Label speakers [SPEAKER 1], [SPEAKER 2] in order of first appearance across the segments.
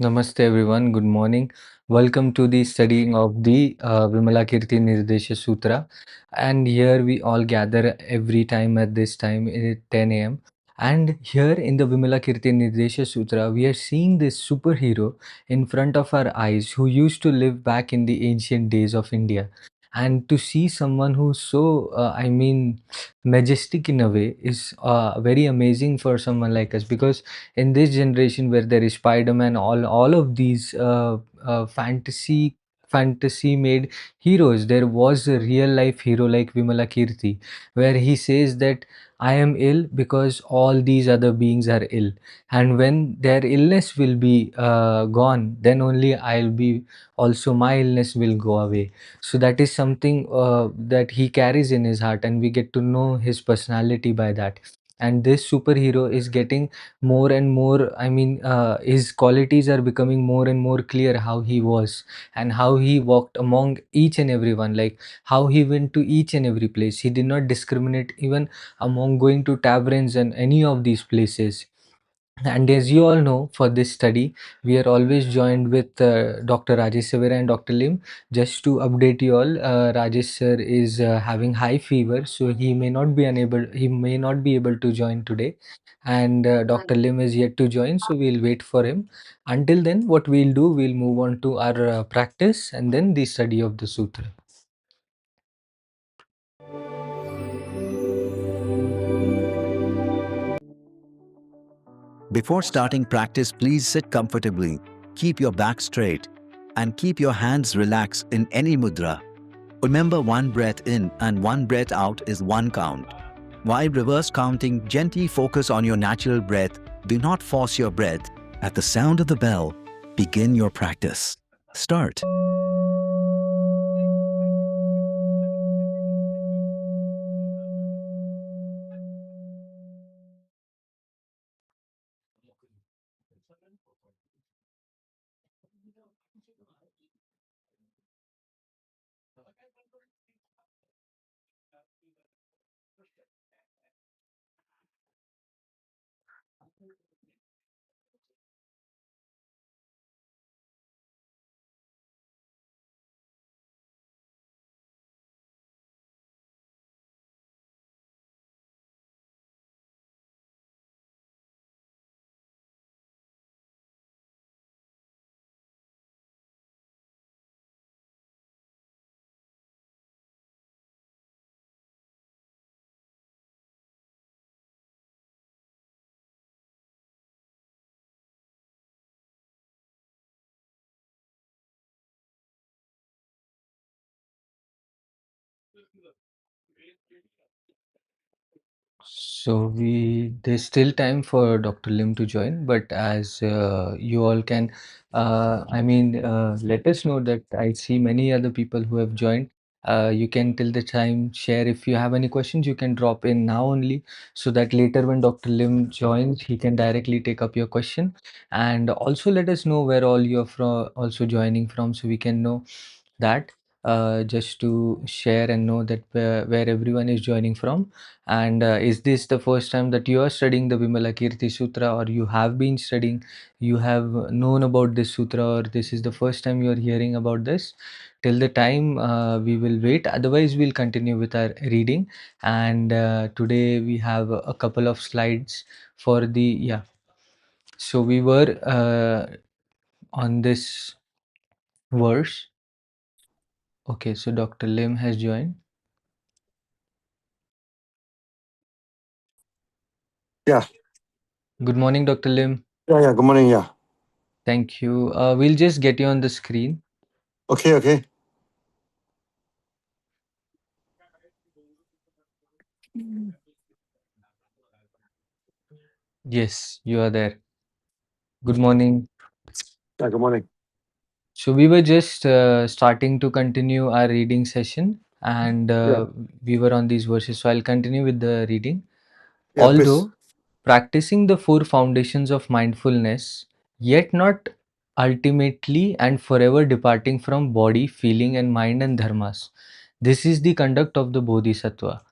[SPEAKER 1] Namaste everyone, good morning. Welcome to the studying of the Vimalakirti Nirdesa Sutra. And here we all gather every time at this time at 10 a.m. And here in the Vimalakirti Nirdesa Sutra, we are seeing this superhero in front of our eyes who used to live back in the ancient days of India. And to see someone who's so, majestic in a way is very amazing for someone like us, because in this generation where there is Spider-Man, all of these fantasy made heroes, there was a real life hero like Vimalakirti, where he says that I am ill because all these other beings are ill, and when their illness will be gone, then only I'll be also my illness will go away. So that is something that he carries in his heart, and we get to know his personality by that. And this superhero is getting more and more, his qualities are becoming more and more clear, how he was and how he walked among each and everyone, like how he went to each and every place. He did not discriminate even among going to taverns and any of these places. And as you all know, for this study, we are always joined with Dr. Rajesh Savera and Dr.lim. Just to update you all, Rajesh sir is having high fever, so he may not be able to join today. And Dr. Lim is yet to join, so we'll wait for him. Until then, what we'll do, we'll move on to our practice and then the study of the sutra.
[SPEAKER 2] Before starting practice, please sit comfortably, keep your back straight, and keep your hands relaxed in any mudra. Remember, one breath in and one breath out is one count. While reverse counting, gently focus on your natural breath. Do not force your breath. At the sound of the bell, begin your practice. Start.
[SPEAKER 1] There's still time for Dr. Lim to join, but as you all can, let us know that I see many other people who have joined. You can till the time share if you have any questions, you can drop in now only, so that later when Dr. Lim joins, he can directly take up your question. And also let us know where all you're from, also joining from, so we can know that, just to share and know that where everyone is joining from. And is this the first time that you are studying the Vimalakirti Sutra, or you have been studying, you have known about this sutra, or this is the first time you are hearing about this? Till the time, we will wait. Otherwise, we'll continue with our reading. And today we have a couple of slides for the, yeah. So we were on this verse. Okay, so Dr. Lim has joined.
[SPEAKER 3] Yeah.
[SPEAKER 1] Good morning, Dr. Lim.
[SPEAKER 3] Yeah. Good morning. Yeah.
[SPEAKER 1] Thank you. We'll just get you on the screen.
[SPEAKER 3] Okay.
[SPEAKER 1] Yes, you are there. Good morning.
[SPEAKER 3] Yeah. Good morning.
[SPEAKER 1] So we were just starting to continue our reading session, and
[SPEAKER 3] Yeah.
[SPEAKER 1] we were on these verses. So I'll continue with the reading.
[SPEAKER 3] Yeah. Please.
[SPEAKER 1] Although practicing the four foundations of mindfulness, yet not ultimately and forever departing from body, feeling, and mind and dharmas. This is the conduct of the Bodhisattva.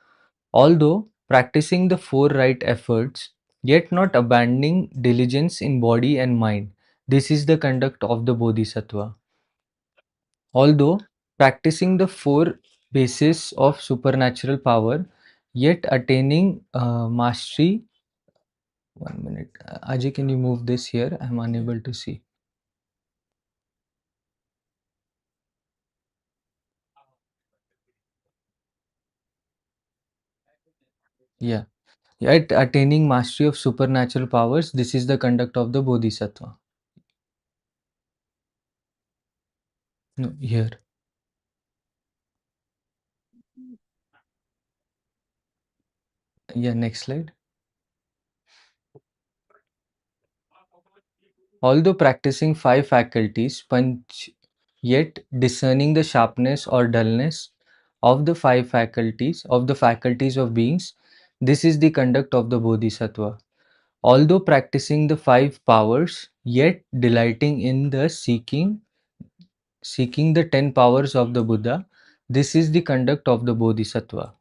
[SPEAKER 1] Although practicing the four right efforts, yet not abandoning diligence in body and mind. This is the conduct of the Bodhisattva. Although practicing the four bases of supernatural power, yet attaining mastery. 1 minute. Ajay, can you move this here? I'm unable to see. Yeah. Yet attaining mastery of supernatural powers, this is the conduct of the Bodhisattva. No, here. Yeah, next slide. Although practicing five faculties, punch, yet discerning the sharpness or dullness of the five faculties of beings, this is the conduct of the Bodhisattva. Although practicing the five powers, yet delighting in the seeking the 10 powers of the Buddha, this is the conduct of the Bodhisattva.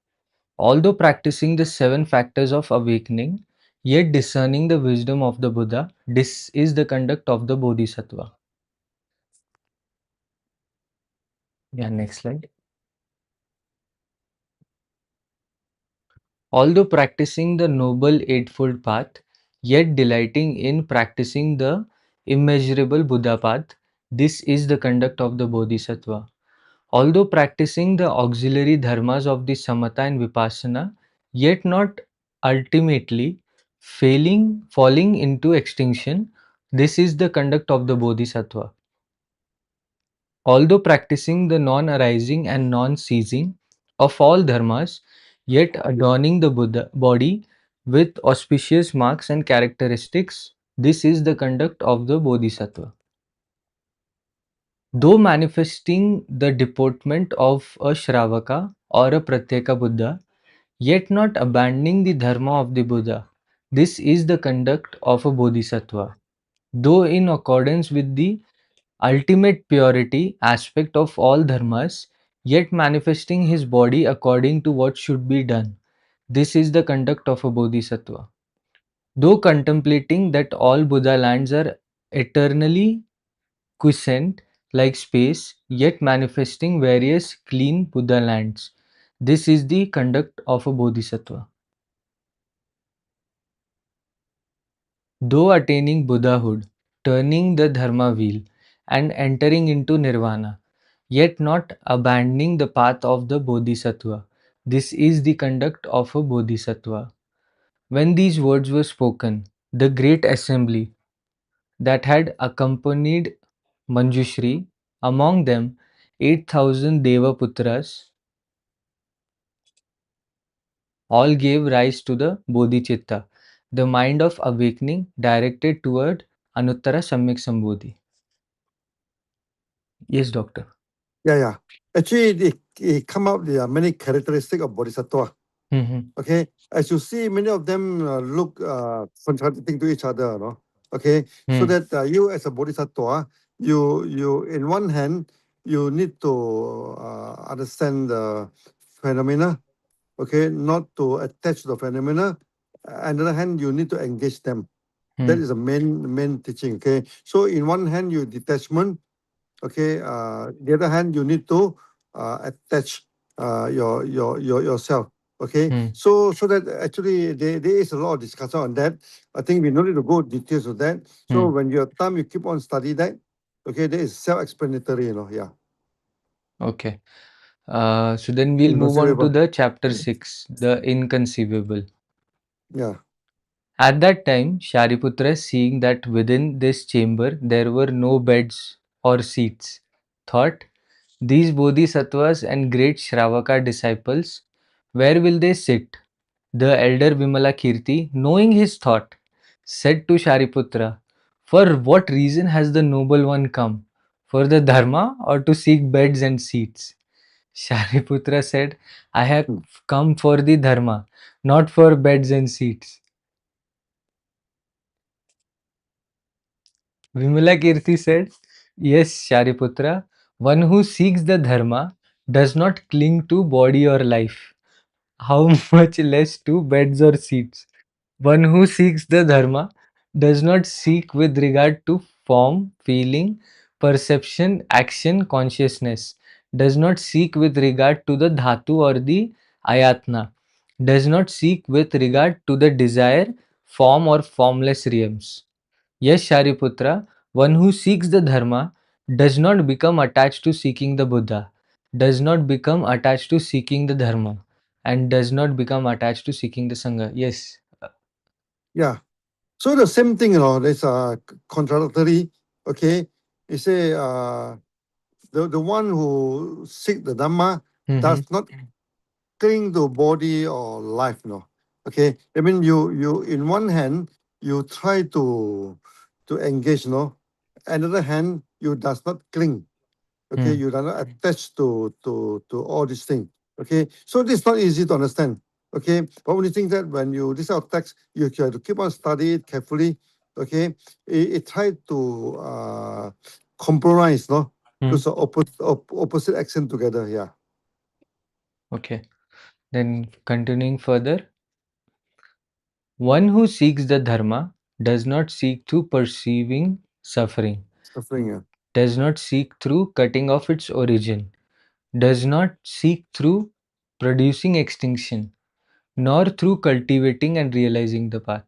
[SPEAKER 1] Although practicing the seven factors of awakening, yet discerning the wisdom of the Buddha, this is the conduct of the Bodhisattva. Yeah, next slide. Although practicing the Noble Eightfold Path, yet delighting in practicing the immeasurable Buddha path, this is the conduct of the Bodhisattva. Although practicing the auxiliary dharmas of the Samatha and Vipassana, yet not ultimately falling into extinction, this is the conduct of the Bodhisattva. Although practicing the non-arising and non-ceasing of all dharmas, yet adorning the Buddha body with auspicious marks and characteristics, this is the conduct of the Bodhisattva. Though manifesting the deportment of a Shravaka or a Pratyeka Buddha, yet not abandoning the dharma of the Buddha, this is the conduct of a Bodhisattva. Though in accordance with the ultimate purity aspect of all dharmas, yet manifesting his body according to what should be done. This is the conduct of a Bodhisattva. Though contemplating that all Buddha lands are eternally quiescent like space, yet manifesting various clean Buddha lands. This is the conduct of a Bodhisattva. Though attaining Buddhahood, turning the Dharma wheel, and entering into Nirvana, yet not abandoning the path of the Bodhisattva. This is the conduct of a Bodhisattva. When these words were spoken, the great assembly that had accompanied Manjushri, among them 8,000 Devaputras, all gave rise to the Bodhicitta, the mind of awakening directed toward Anuttara Samyak Sambodhi. Yes, doctor.
[SPEAKER 3] Yeah. Actually, it come out there are many characteristics of Bodhisattva.
[SPEAKER 1] Mhm.
[SPEAKER 3] Okay, as you see, many of them look contradicting to each other. No? Okay, so
[SPEAKER 1] Hmm.
[SPEAKER 3] that you as a Bodhisattva, you in one hand you need to understand the phenomena. Okay, not to attach to the phenomena. On the other hand, you need to engage them. That
[SPEAKER 1] Hmm.
[SPEAKER 3] is the main teaching. Okay, so in one hand you detachment. Okay, the other hand you need to attach yourself. Okay,
[SPEAKER 1] Hmm.
[SPEAKER 3] so that actually there is a lot of discussion on that. I think we don't need to go details of that. So
[SPEAKER 1] Hmm.
[SPEAKER 3] when you have time, you keep on study that. Okay, that is self-explanatory. Yeah,
[SPEAKER 1] Okay. So then we'll move on to
[SPEAKER 3] inconceivable.
[SPEAKER 1] the chapter 6, the inconceivable.
[SPEAKER 3] Yeah.
[SPEAKER 1] At that time, Shariputra, seeing that within this chamber there were no beds or seats, thought, these bodhisattvas and great Shravaka disciples, where will they sit? The elder Vimalakirti, knowing his thought, said to Shariputra, for what reason has the noble one come? For the dharma or to seek beds and seats? Shariputra said, I have
[SPEAKER 3] Hmm.
[SPEAKER 1] come for the dharma, not for beds and seats. Vimalakirti said, yes, Shariputra, one who seeks the dharma does not cling to body or life. How much less to beds or seats? One who seeks the dharma does not seek with regard to form, feeling, perception, action, consciousness, does not seek with regard to the dhatu or the ayatna, does not seek with regard to the desire, form or formless realms. Yes, Shariputra, one who seeks the dharma does not become attached to seeking the Buddha, does not become attached to seeking the dharma, and does not become attached to seeking the Sangha. Yes.
[SPEAKER 3] Yeah. So the same thing, there's contradictory. Okay, you say the one who seek the Dhamma
[SPEAKER 1] Mm-hmm.
[SPEAKER 3] does not cling to body or life, Okay, I mean you in one hand you try to engage, Another hand you does not cling. Okay,
[SPEAKER 1] Mm.
[SPEAKER 3] you are not attached to all these things. Okay, so this is not easy to understand. Okay, but only thing that when you this our text, you have to keep on study it carefully. Okay, it try to compromise, no,
[SPEAKER 1] Mm.
[SPEAKER 3] because opposite action together. Yeah,
[SPEAKER 1] Okay. Then continuing further, one who seeks the dharma does not seek through perceiving suffering,
[SPEAKER 3] suffering. Yeah,
[SPEAKER 1] does not seek through cutting off its origin, does not seek through producing extinction, nor through cultivating and realizing the path.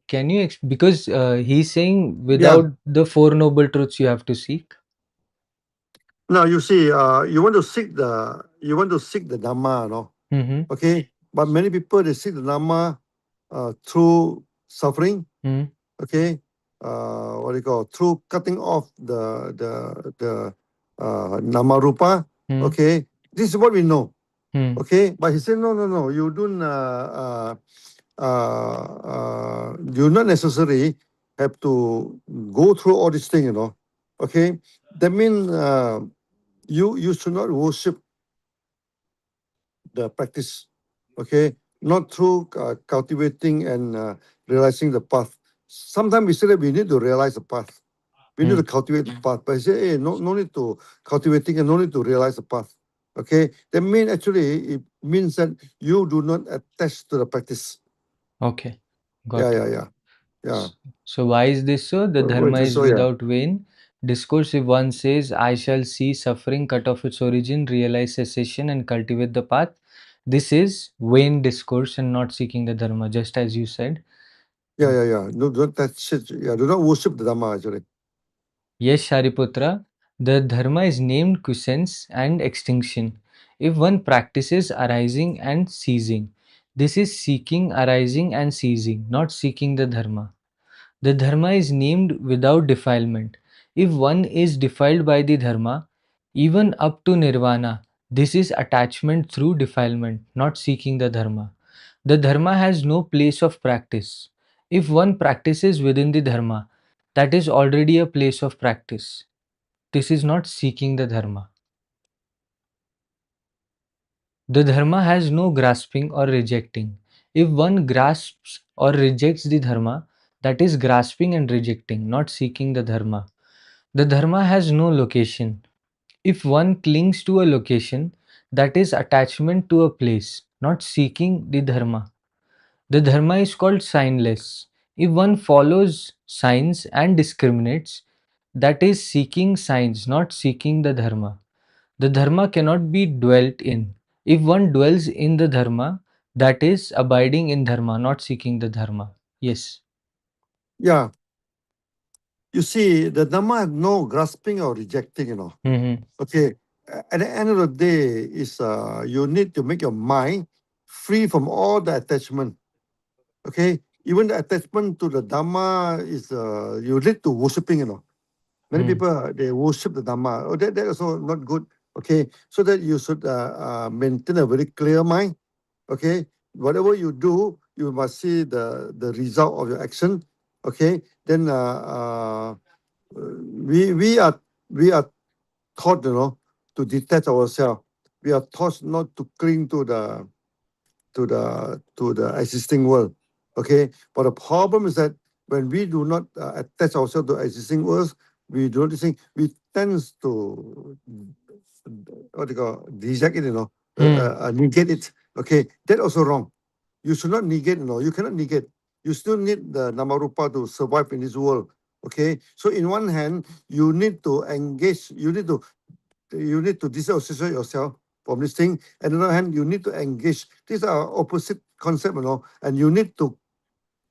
[SPEAKER 1] Can you, because he's saying
[SPEAKER 3] yeah.
[SPEAKER 1] without the Four Noble Truths you have to seek.
[SPEAKER 3] Now you see, you want to seek the Dhamma, no?
[SPEAKER 1] Mm-hmm.
[SPEAKER 3] Okay, but many people they seek the Dhamma through suffering.
[SPEAKER 1] Mm-hmm.
[SPEAKER 3] Okay, what do you call, through cutting off the nama rupa. Okay, this is what we know.
[SPEAKER 1] Mm-hmm.
[SPEAKER 3] Okay, but he said no, no, no, you don't you not necessarily have to go through all these things, Okay, that means you should not worship the practice. Okay, not through cultivating and realizing the path. Sometimes we say that we need to realize the path. We need to cultivate the path. But I say, hey, no need to cultivating and no need to realize the path. Okay, that means actually it means that you do not attach to the practice.
[SPEAKER 1] Okay,
[SPEAKER 3] Yeah,
[SPEAKER 1] got it.
[SPEAKER 3] yeah, yeah, yeah.
[SPEAKER 1] So why is this so? The
[SPEAKER 3] What
[SPEAKER 1] dharma
[SPEAKER 3] is
[SPEAKER 1] is
[SPEAKER 3] so? Yeah,
[SPEAKER 1] without vain. Discourse, if one says, I shall see suffering, cut off its origin, realize cessation, and cultivate the path, this is vain discourse and not seeking the dharma, just as you said.
[SPEAKER 3] yeah, yeah, yeah. No, don't touch it. Yeah, do not worship the Dhamma actually.
[SPEAKER 1] Yes, Shariputra, the dharma is named quiescence and extinction. If one practices arising and ceasing, this is seeking arising and ceasing, not seeking the dharma. The dharma is named without defilement. If one is defiled by the dharma, even up to nirvana, this is attachment through defilement, not seeking the dharma. The dharma has no place of practice. If one practices within the dharma, that is already a place of practice. This is not seeking the dharma. The dharma has no grasping or rejecting. If one grasps or rejects the dharma, that is grasping and rejecting, not seeking the dharma. The dharma has no location. If one clings to a location, that is attachment to a place, not seeking the dharma. The dharma is called signless. If one follows signs and discriminates, that is seeking signs, not seeking the dharma. The dharma cannot be dwelt in. If one dwells in the dharma, that is abiding in dharma, not seeking the dharma. Yes.
[SPEAKER 3] Yeah, you see, the Dhamma have no grasping or rejecting.
[SPEAKER 1] Mm-hmm.
[SPEAKER 3] Okay, at the end of the day, is you need to make your mind free from all the attachment. Okay, even the attachment to the Dhamma is you lead to worshipping. Many
[SPEAKER 1] Mm.
[SPEAKER 3] people they worship the Dhamma. Oh, that also not good. Okay, so that you should maintain a very clear mind. Okay, whatever you do, you must see the result of your action. Okay, then we are taught, to detach ourselves. We are taught not to cling to the existing world. Okay, but the problem is that when we do not attach ourselves to existing worlds, we do not think we tends to what do you call reject it,
[SPEAKER 1] Mm.
[SPEAKER 3] negate it. Okay, that also wrong. You should not negate. You cannot negate. You still need the namarupa to survive in this world. Okay, so in one hand, you need to engage, you need to disassociate yourself from this thing. And on the other hand, you need to engage. These are opposite concept, and you need to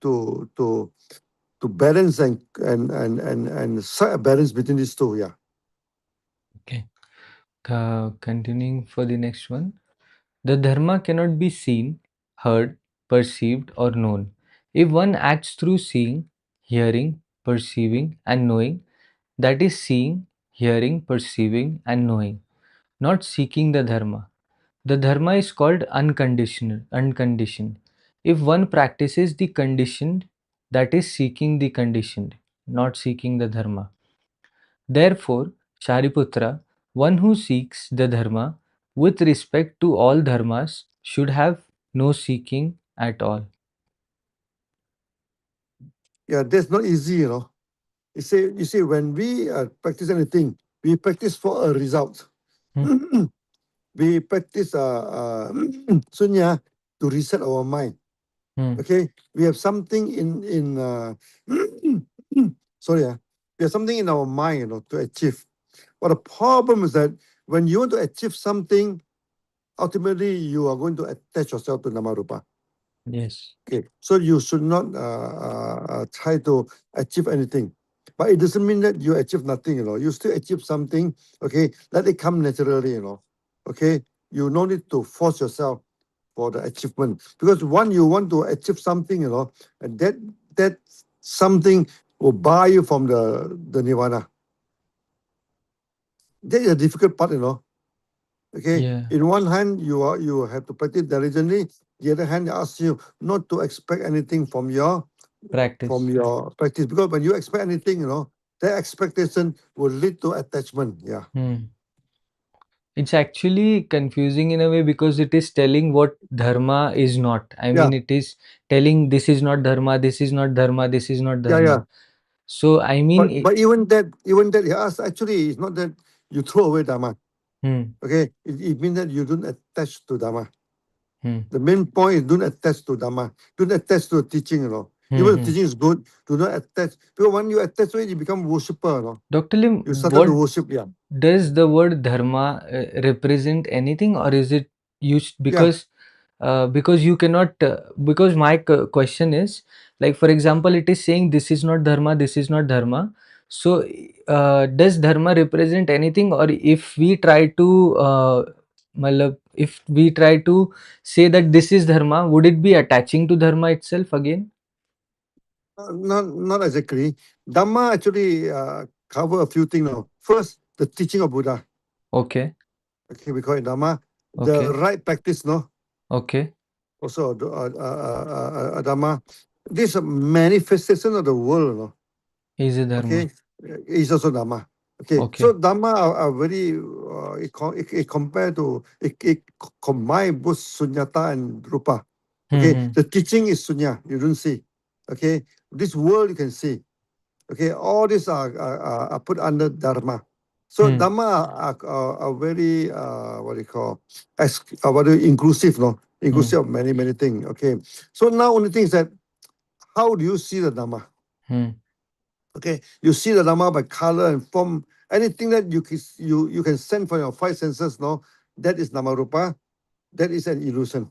[SPEAKER 3] to to balance and set a balance between these two. Yeah.
[SPEAKER 1] Okay. Continuing for the next one. The dharma cannot be seen, heard, perceived, or known. If one acts through seeing, hearing, perceiving, and knowing, that is seeing, hearing, perceiving, and knowing, not seeking the dharma. The dharma is called unconditional, unconditioned. If one practices the conditioned, that is seeking the conditioned, not seeking the dharma. Therefore, Shariputra, one who seeks the dharma with respect to all dharmas should have no seeking at all.
[SPEAKER 3] Yeah, that's not easy. You see, when we practice anything, we practice for a result.
[SPEAKER 1] Hmm,
[SPEAKER 3] We practice sunya to reset our mind.
[SPEAKER 1] hmm,
[SPEAKER 3] Okay, we have something in sorry, we have something in our mind, to achieve. But the problem is that when you want to achieve something, ultimately you are going to attach yourself to Namarupa.
[SPEAKER 1] yes.
[SPEAKER 3] Okay, so you should not try to achieve anything. But it doesn't mean that you achieve nothing. You still achieve something. Okay, let it come naturally. Okay, you no need to force yourself for the achievement. Because when you want to achieve something, and that something will buy you from the nirvana. That is a difficult part. Okay,
[SPEAKER 1] Yeah.
[SPEAKER 3] in one hand, you have to practice diligently. The other hand, they ask you not to expect anything from
[SPEAKER 1] Practice.
[SPEAKER 3] your practice, because when you expect anything, that expectation will lead to attachment. Yeah,
[SPEAKER 1] Hmm. It's actually confusing in a way because it is telling what dharma is not. I
[SPEAKER 3] yeah,
[SPEAKER 1] mean, it is telling this is not dharma, this is not dharma, this is not
[SPEAKER 3] yeah, yeah.
[SPEAKER 1] dharma. So, I mean,
[SPEAKER 3] But even that, yes, actually, it's not that you throw away dharma.
[SPEAKER 1] hmm,
[SPEAKER 3] Okay, it means that you don't attach to dharma.
[SPEAKER 1] hmm,
[SPEAKER 3] The main point is don't attach to dharma. Don't attach to the teaching.
[SPEAKER 1] hmm,
[SPEAKER 3] Even the
[SPEAKER 1] hmm.
[SPEAKER 3] teaching is good. Do not attach, because when you attach to it, you become worshipper.
[SPEAKER 1] Dr. Lim,
[SPEAKER 3] You started to
[SPEAKER 1] what
[SPEAKER 3] worship. Yeah,
[SPEAKER 1] does the word dharma represent anything, or is it used
[SPEAKER 3] yeah.
[SPEAKER 1] because you cannot because my question is, like, for example, it is saying this is not dharma, this is not dharma. So does dharma represent anything, or if we try to if we try to say that this is dharma, would it be attaching to dharma itself again?
[SPEAKER 3] Not exactly. Dhamma actually cover a few things now. First, the teaching of Buddha.
[SPEAKER 1] Okay.
[SPEAKER 3] Okay, we call it Dhamma. The
[SPEAKER 1] Okay.
[SPEAKER 3] right practice, no?
[SPEAKER 1] Okay.
[SPEAKER 3] Also, Dhamma. This is a manifestation of the world, no?
[SPEAKER 1] Is a
[SPEAKER 3] Okay,
[SPEAKER 1] dharma.
[SPEAKER 3] is also Dhamma. Okay, so
[SPEAKER 1] Okay.
[SPEAKER 3] Dhamma are very, it compared to, it combine both Sunyata and Rupa.
[SPEAKER 1] Hmm,
[SPEAKER 3] Okay,
[SPEAKER 1] hmm,
[SPEAKER 3] the teaching is Sunya, you don't see. Okay, this world you can see. Okay, all these are put under Dharma. So
[SPEAKER 1] hmm,
[SPEAKER 3] Dharma are very, what do you call, what do you, inclusive, no?
[SPEAKER 1] hmm,
[SPEAKER 3] Inclusive of many, many things. Okay, so now only thing is that, how do you see the Dharma?
[SPEAKER 1] hmm,
[SPEAKER 3] Okay, you see the Dharma by color and form. Anything that you can send from your five senses, no, that is Namarupa. That is an illusion.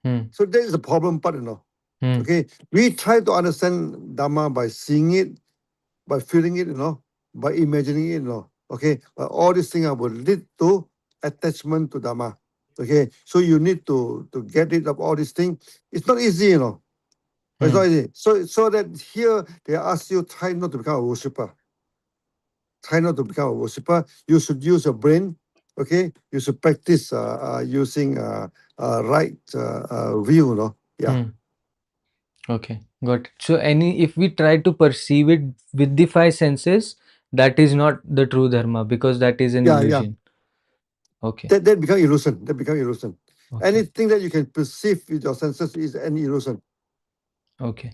[SPEAKER 1] hmm,
[SPEAKER 3] So that is the problem part.
[SPEAKER 1] hmm,
[SPEAKER 3] Okay, we try to understand Dharma by seeing it, by feeling it, by imagining it. Okay, but all these things will lead to attachment to Dharma. Okay, so you need to get rid of all these things. It's not easy. It's
[SPEAKER 1] hmm,
[SPEAKER 3] not easy. So that here they ask you, try not to become a worshipper. Try not to become a worshipper. You should use your brain. Okay, you should practice using right view. No, yeah,
[SPEAKER 1] hmm. Okay, got it. So any if we try to perceive it with the five senses, that is not the true dharma because that is an
[SPEAKER 3] yeah, yeah.
[SPEAKER 1] illusion. Okay,
[SPEAKER 3] That become illusion. That become illusion.
[SPEAKER 1] okay,
[SPEAKER 3] Anything that you can perceive with your senses is an illusion.
[SPEAKER 1] okay,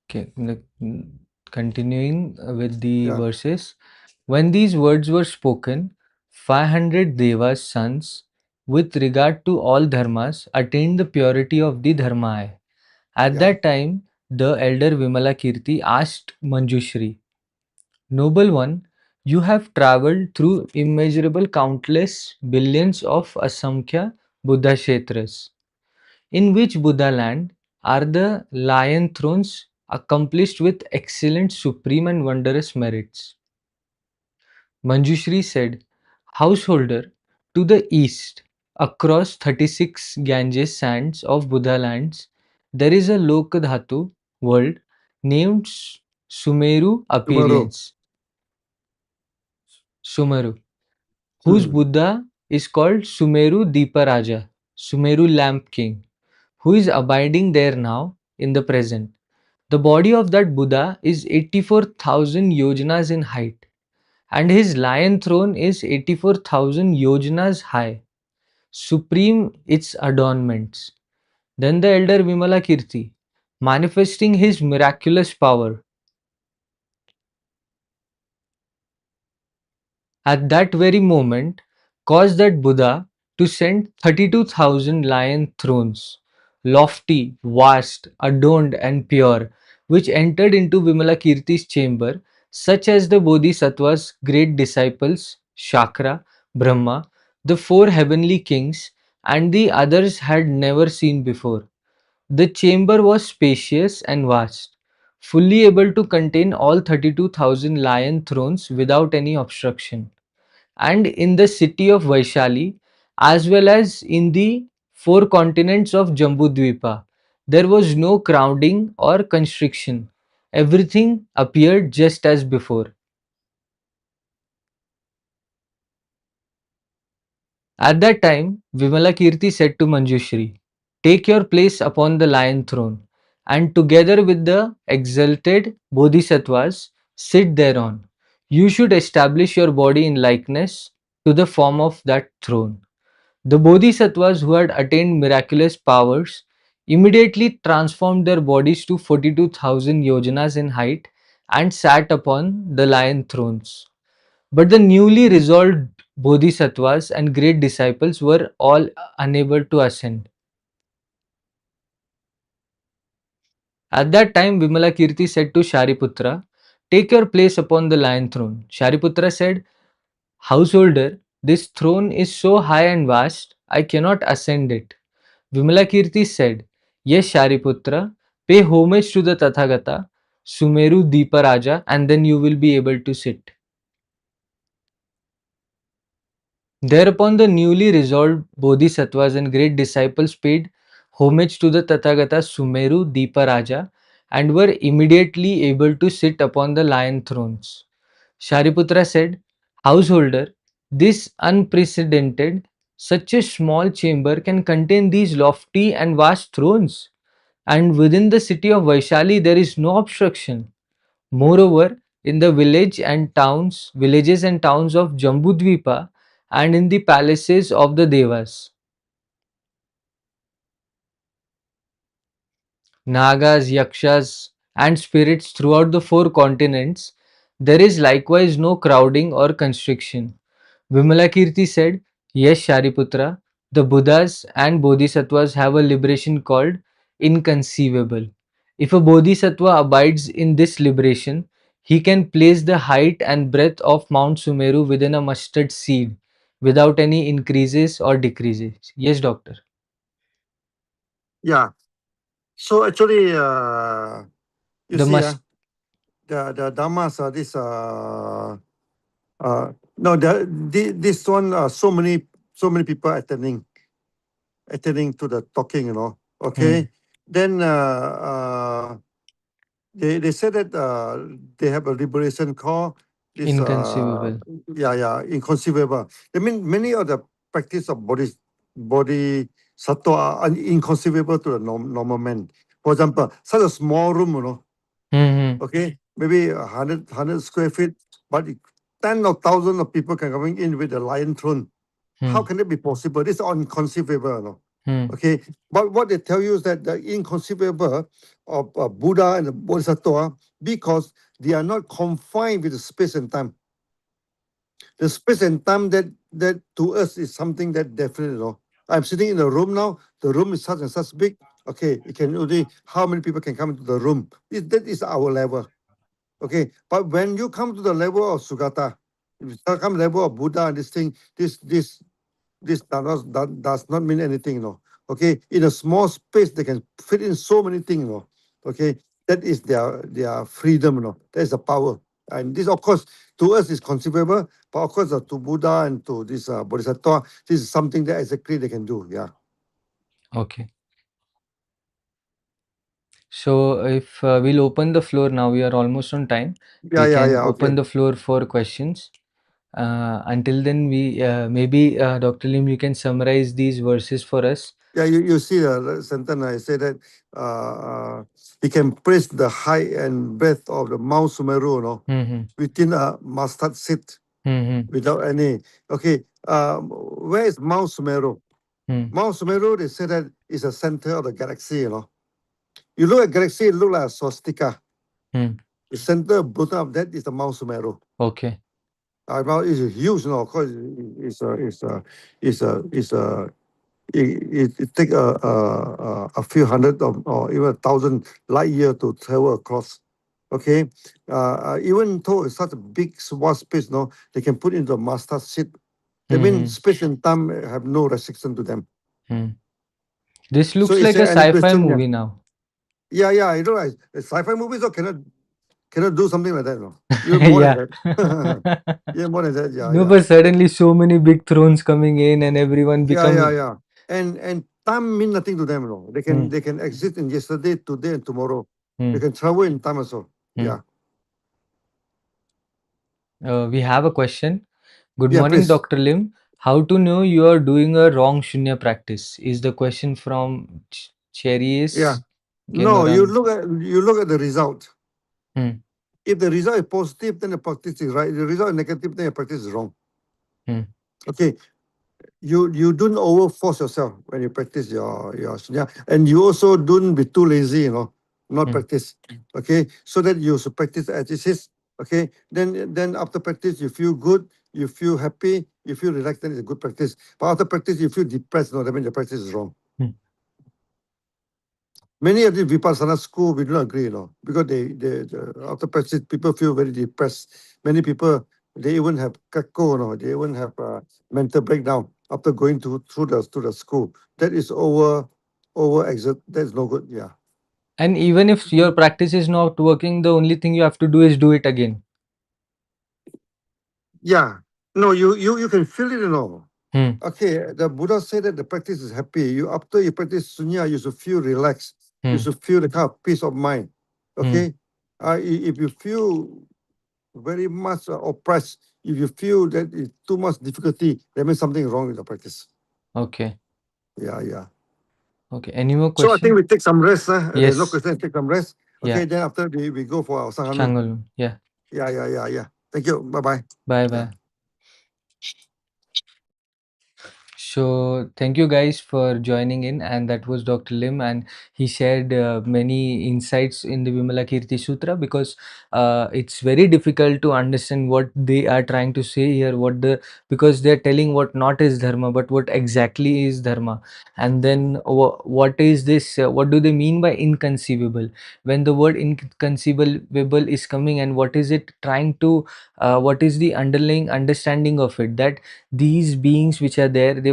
[SPEAKER 1] okay. Continuing with the
[SPEAKER 3] Yeah,
[SPEAKER 1] verses, when these words were spoken, 500 devas sons, with regard to all dharmas, attained the purity of the dharma. At
[SPEAKER 3] yeah,
[SPEAKER 1] that time, the elder Vimalakirti asked Manjushri, "Noble one, you have travelled through immeasurable countless billions of Asamkhya Buddha Kshetras. In which Buddha land are the lion thrones accomplished with excellent, supreme, and wondrous merits?" Manjushri said, "Householder, to the east, across 36 Ganges sands of Buddha lands, there is a Lokadhatu world named Sumeru
[SPEAKER 3] Tomorrow.
[SPEAKER 1] Appearance, Sumeru, whose
[SPEAKER 3] Hmm.
[SPEAKER 1] Buddha is called Sumeru Deeparaja, Sumeru Lamp King, who is abiding there now in the present. The body of that Buddha is 84,000 yojanas in height, and his lion throne is 84,000 yojanas high, supreme its adornments." Then the elder Vimalakirti, manifesting his miraculous power, at that very moment caused that Buddha to send 32,000 lion thrones, lofty, vast, adorned, and pure, which entered into Vimalakirti's chamber, such as the Bodhisattva's great disciples, Shakra, Brahma, the four heavenly kings, and the others had never seen before. The chamber was spacious and vast, fully able to contain all 32,000 lion thrones without any obstruction. And in the city of Vaishali, as well as in the four continents of Jambudvipa, there was no crowding or constriction. Everything appeared just as before. At that time, Vimalakirti said to Manjushri, "Take your place upon the lion throne, and together with the exalted Bodhisattvas, sit thereon. You should establish your body in likeness to the form of that throne." The Bodhisattvas who had attained miraculous powers immediately transformed their bodies to 42,000 yojanas in height and sat upon the lion thrones. But the newly resolved Bodhisattvas and great disciples were all unable to ascend. At that time, Vimalakirti said to Shariputra, "Take your place upon the lion throne." Shariputra said, "Householder, this throne is so high and vast, I cannot ascend it." Vimalakirti said, "Yes, Shariputra, pay homage to the Tathagata, Sumeru Deeparaja, and then you will be able to sit." Thereupon the newly resolved Bodhisattvas and great disciples paid homage to the Tathagata Sumeru Deeparaja and were immediately able to sit upon the lion thrones. Shariputra said, "Householder, this unprecedented, such a small chamber can contain these lofty and vast thrones, and within the city of Vaishali there is no obstruction. Moreover, in the villages and towns of Jambudvipa and in the palaces of the Devas, Nagas, Yakshas, and spirits throughout the four continents, there is likewise no crowding or constriction." Vimalakirti said, "Yes, Shariputra, the Buddhas and Bodhisattvas have a liberation called inconceivable. If a Bodhisattva abides in this liberation, he can place the height and breadth of Mount Sumeru within a mustard seed without any increases or decreases." Yes, doctor.
[SPEAKER 3] Yeah. So actually, you
[SPEAKER 1] The
[SPEAKER 3] see,
[SPEAKER 1] must.
[SPEAKER 3] the dhammas are this no this one so many people attending to the talking,
[SPEAKER 1] Hmm,
[SPEAKER 3] okay. Then they said that they have a liberation call this
[SPEAKER 1] inconceivable.
[SPEAKER 3] yeah, inconceivable. I mean many of the practice of body sattva are inconceivable to the normal man. For example, such a small room,
[SPEAKER 1] Hmm,
[SPEAKER 3] okay, maybe 100 square feet, but ten of thousands of people can coming in with a lion throne. How
[SPEAKER 1] hmm,
[SPEAKER 3] can it be possible? This is inconceivable,
[SPEAKER 1] hmm,
[SPEAKER 3] Okay, but what they tell you is that the inconceivable of Buddha and the Bodhisattva, because they are not confined with the space and time. The space and time that to us is something that definitely, I'm sitting in a room now. The room is such and such big. Okay, it can only how many people can come into the room. That is our level. Okay, but when you come to the level of Sugata, if you come level of Buddha and this thing, this does not mean anything, Okay, in a small space, they can fit in so many things, Okay, that is their freedom, That is the power. And this, of course, to us is conceivable, but of course, to Buddha and to this Bodhisattva, this is something that exactly they can do. Yeah.
[SPEAKER 1] Okay. So if we'll open the floor now, we are almost on time.
[SPEAKER 3] Yeah,
[SPEAKER 1] We
[SPEAKER 3] yeah,
[SPEAKER 1] can
[SPEAKER 3] yeah. Okay.
[SPEAKER 1] open the floor for questions. Until then, we maybe Dr. Lim, you can summarize these verses for us.
[SPEAKER 3] Yeah, you see the sentence I say that he can praise the height and breadth of the Mount Sumeru,
[SPEAKER 1] Hmm.
[SPEAKER 3] within a mustard seed
[SPEAKER 1] Hmm.
[SPEAKER 3] without any. Okay, where is Mount Sumeru?
[SPEAKER 1] Hmm.
[SPEAKER 3] Mount Sumeru, they say that is the center of the galaxy, You look at galaxy, it look like a swastika.
[SPEAKER 1] Hmm.
[SPEAKER 3] The center bottom of that is the Mount Sumeru.
[SPEAKER 1] Okay.
[SPEAKER 3] Mount is huge, Of course, it's a it take a few hundred or even 1,000 light year to travel across. Okay, even though it's such a big vast space, they can put into a master ship. That means
[SPEAKER 1] Hmm.
[SPEAKER 3] space and time have no restriction to them.
[SPEAKER 1] Hmm. This
[SPEAKER 3] So
[SPEAKER 1] looks
[SPEAKER 3] is
[SPEAKER 1] like a
[SPEAKER 3] there any
[SPEAKER 1] sci-fi
[SPEAKER 3] question? Yeah,
[SPEAKER 1] movie now.
[SPEAKER 3] yeah. Sci-fi movies or cannot do something like that. No, even more than
[SPEAKER 1] Yeah.
[SPEAKER 3] that. Yeah, more than that. Yeah,
[SPEAKER 1] No,
[SPEAKER 3] yeah.
[SPEAKER 1] but suddenly so many big thrones coming in and everyone become.
[SPEAKER 3] Yeah. And time mean nothing to them, They can
[SPEAKER 1] Hmm.
[SPEAKER 3] they can exist in yesterday, today, and tomorrow. They
[SPEAKER 1] Hmm.
[SPEAKER 3] can travel in time also.
[SPEAKER 1] Hmm.
[SPEAKER 3] Yeah.
[SPEAKER 1] We have a question. Good
[SPEAKER 3] Yeah,
[SPEAKER 1] morning,
[SPEAKER 3] please.
[SPEAKER 1] Dr. Lim. How to know you are doing a wrong Shunya practice? Is the question from
[SPEAKER 3] Yeah.
[SPEAKER 1] Cheries
[SPEAKER 3] No, you
[SPEAKER 1] Genoran.
[SPEAKER 3] look at the result.
[SPEAKER 1] Hmm.
[SPEAKER 3] If the result is positive, then the practice is right. If the result is negative, then the practice is wrong.
[SPEAKER 1] Hmm.
[SPEAKER 3] Okay. You don't overforce yourself when you practice your sunya. And you also don't be too lazy, not
[SPEAKER 1] Hmm.
[SPEAKER 3] practice. Okay. So that you should practice as it is. Okay. Then after practice you feel good, you feel happy, you feel relaxed, then it's a good practice. But after practice you feel depressed, that means the practice is wrong.
[SPEAKER 1] Hmm.
[SPEAKER 3] Many of the Vipassana school we don't agree, because after practice people feel very depressed. Many people they even have kakko, they even have mental breakdown after going through the school. That is over exert. That's no good. Yeah.
[SPEAKER 1] And even if your practice is not working, the only thing you have to do is do it again.
[SPEAKER 3] Yeah. No, you can feel it,
[SPEAKER 1] Hmm.
[SPEAKER 3] Okay, the Buddha said that the practice is happy. After you practice sunya, you should feel relaxed. You
[SPEAKER 1] Hmm.
[SPEAKER 3] should feel the kind of peace of mind.
[SPEAKER 1] Hmm.
[SPEAKER 3] Okay. If you feel very much oppressed, if you feel that it's too much difficulty, that means something wrong with the practice.
[SPEAKER 1] Okay.
[SPEAKER 3] Yeah.
[SPEAKER 1] Okay. Any more
[SPEAKER 3] So I think
[SPEAKER 1] question?
[SPEAKER 3] we take some rest. There's no
[SPEAKER 1] Yes.
[SPEAKER 3] question. Take some rest. Okay.
[SPEAKER 1] Yeah.
[SPEAKER 3] Then after we go for our sanghanu.
[SPEAKER 1] Shangalum. Yeah.
[SPEAKER 3] Yeah. Thank you. Bye bye.
[SPEAKER 1] Bye
[SPEAKER 3] Yeah.
[SPEAKER 1] bye. So thank you guys for joining in, and that was Dr. Lim, and he shared many insights in the Vimalakirti Sutra, because it's very difficult to understand what they are trying to say here, because they're telling what not is dharma, but what exactly is dharma, and then what is this? What do they mean by inconceivable? When the word inconceivable is coming, and what is it trying to? What is the underlying understanding of it? That these beings which are there, they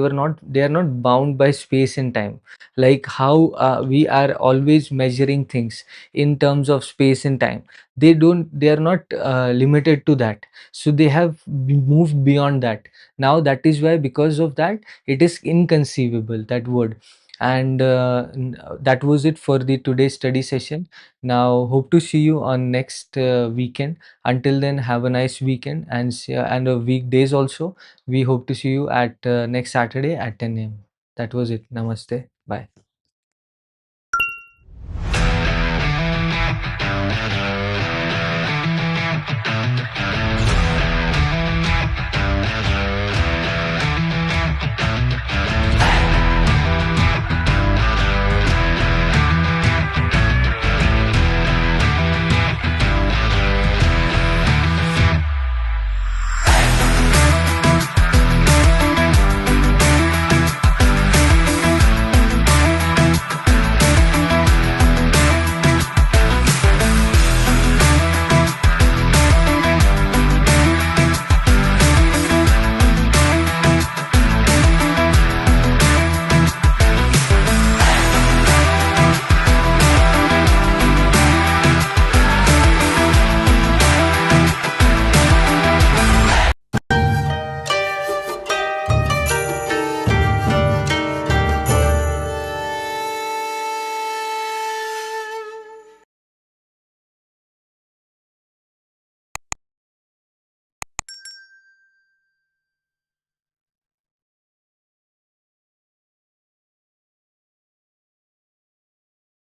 [SPEAKER 1] are not bound by space and time, like how we are always measuring things in terms of space and time. They are not limited to that, so they have moved beyond that. Now that is why, because of that, it is inconceivable, that word. And that was it for the today's study session. Now hope to see you on next weekend. Until then, have a nice weekend, and weekdays also. We hope to see you at next Saturday at 10 a.m. That was it. Namaste. Bye.